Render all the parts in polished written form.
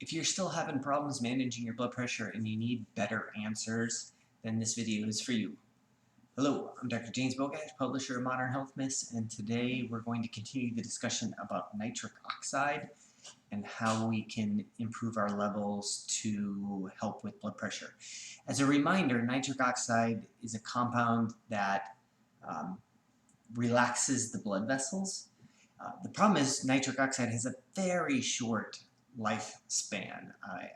If you're still having problems managing your blood pressure and you need better answers, then this video is for you. Hello, I'm Dr. James Bogach, publisher of Modern Health Myths, and today we're going to continue the discussion about nitric oxide and how we can improve our levels to help with blood pressure. As a reminder, nitric oxide is a compound that relaxes the blood vessels. The problem is nitric oxide has a very short lifespan.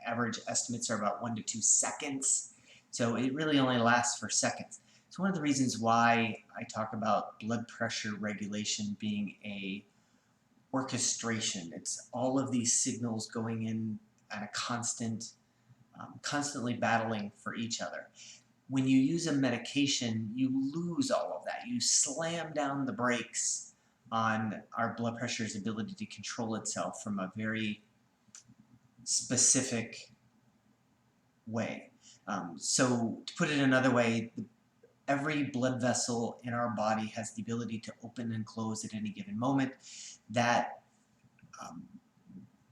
Average estimates are about 1 to 2 seconds, so it really only lasts for seconds. It's one of the reasons why I talk about blood pressure regulation being a orchestration. It's all of these signals going in at a constantly battling for each other. When you use a medication, you lose all of that. You slam down the brakes on our blood pressure's ability to control itself from a very specific way. So to put it another way, every blood vessel in our body has the ability to open and close at any given moment. That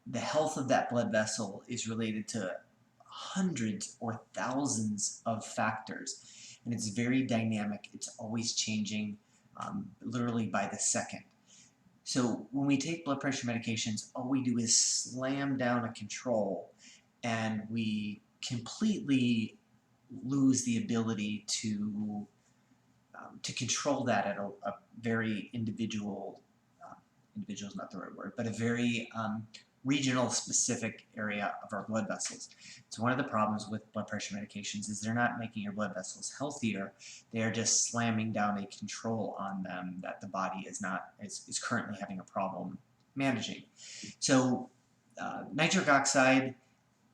the health of that blood vessel is related to hundreds or thousands of factors, and it's very dynamic. It's always changing, literally by the second. So when we take blood pressure medications, all we do is slam down a control, and we completely lose the ability to control that at a very individual is not the right word, but a very regional specific area of our blood vessels. So one of the problems with blood pressure medications is they're not making your blood vessels healthier, they are just slamming down a control on them that the body is currently having a problem managing. So nitric oxide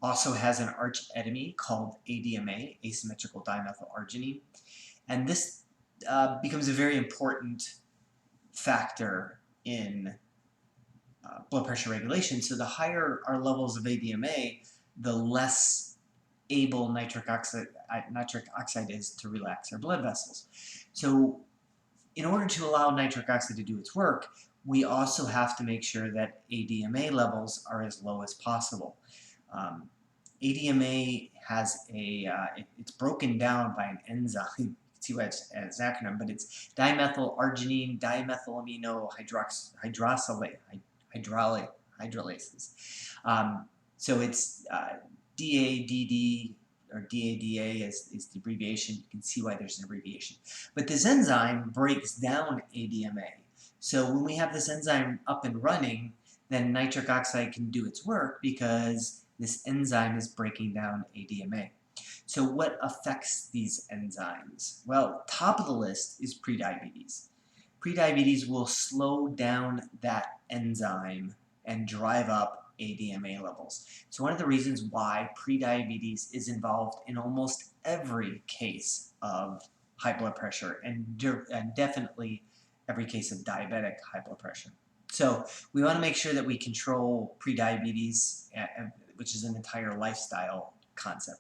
also has an arch enemy called ADMA, asymmetrical dimethylarginine, and this becomes a very important factor in blood pressure regulation. So the higher our levels of ADMA, the less able nitric oxide is to relax our blood vessels. So in order to allow nitric oxide to do its work, we also have to make sure that ADMA levels are as low as possible. ADMA has it's broken down by an enzyme. See why it's an acronym, but it's dimethylarginine dimethylamino hydrolases. So it's DADD or DADA is the abbreviation. You can see why there's an abbreviation. But this enzyme breaks down ADMA. So when we have this enzyme up and running, then nitric oxide can do its work because this enzyme is breaking down ADMA. So what affects these enzymes? Well, top of the list is prediabetes. Prediabetes will slow down that enzyme and drive up ADMA levels. So one of the reasons why prediabetes is involved in almost every case of high blood pressure and definitely every case of diabetic high blood pressure. So we want to make sure that we control prediabetes, which is an entire lifestyle concept.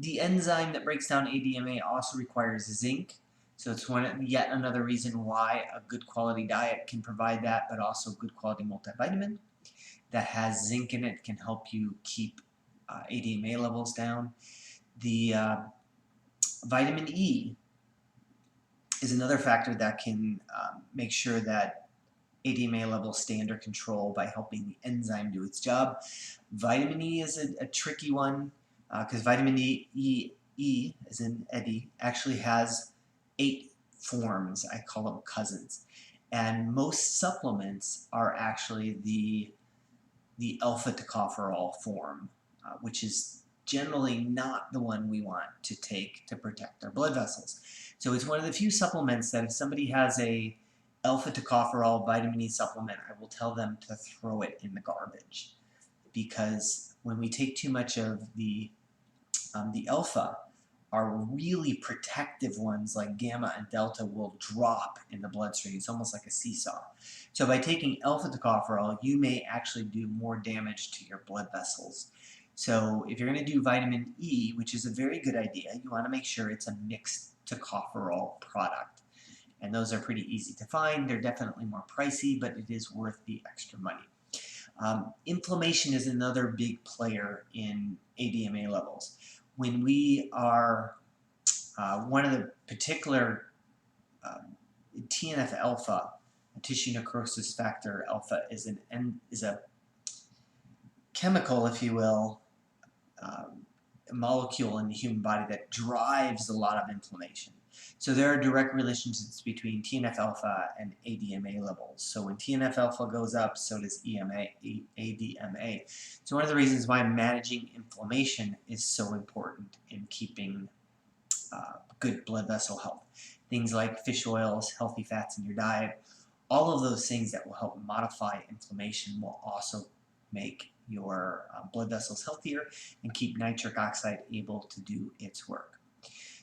The enzyme that breaks down ADMA also requires zinc, so it's yet another reason why a good quality diet can provide that, but also good quality multivitamin that has zinc in it can help you keep ADMA levels down. The vitamin E is another factor that can make sure that ADMA levels stay under control by helping the enzyme do its job. Vitamin E is a tricky one because vitamin E, as in Eddie, actually has 8 forms. I call them cousins. And most supplements are actually the alpha tocopherol form, which is generally not the one we want to take to protect our blood vessels. So it's one of the few supplements that if somebody has a alpha tocopherol vitamin E supplement, I will tell them to throw it in the garbage, because when we take too much of the alpha, our really protective ones like gamma and delta will drop in the bloodstream. It's almost like a seesaw. So by taking alpha tocopherol, you may actually do more damage to your blood vessels. So if you're going to do vitamin E, which is a very good idea, you want to make sure it's a mixed tocopherol product. And those are pretty easy to find. They're definitely more pricey, but it is worth the extra money. Inflammation is another big player in ADMA levels. When we are, one of the particular TNF alpha, tissue necrosis factor alpha, is a chemical, if you will, a molecule in the human body that drives a lot of inflammation. So there are direct relationships between TNF alpha and ADMA levels. So when TNF alpha goes up, so does ADMA. So one of the reasons why managing inflammation is so important in keeping good blood vessel health. Things like fish oils, healthy fats in your diet, all of those things that will help modify inflammation will also make your blood vessels healthier and keep nitric oxide able to do its work.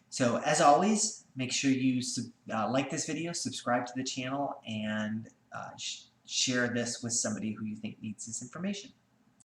So as always, make sure you like this video, subscribe to the channel, and share this with somebody who you think needs this information.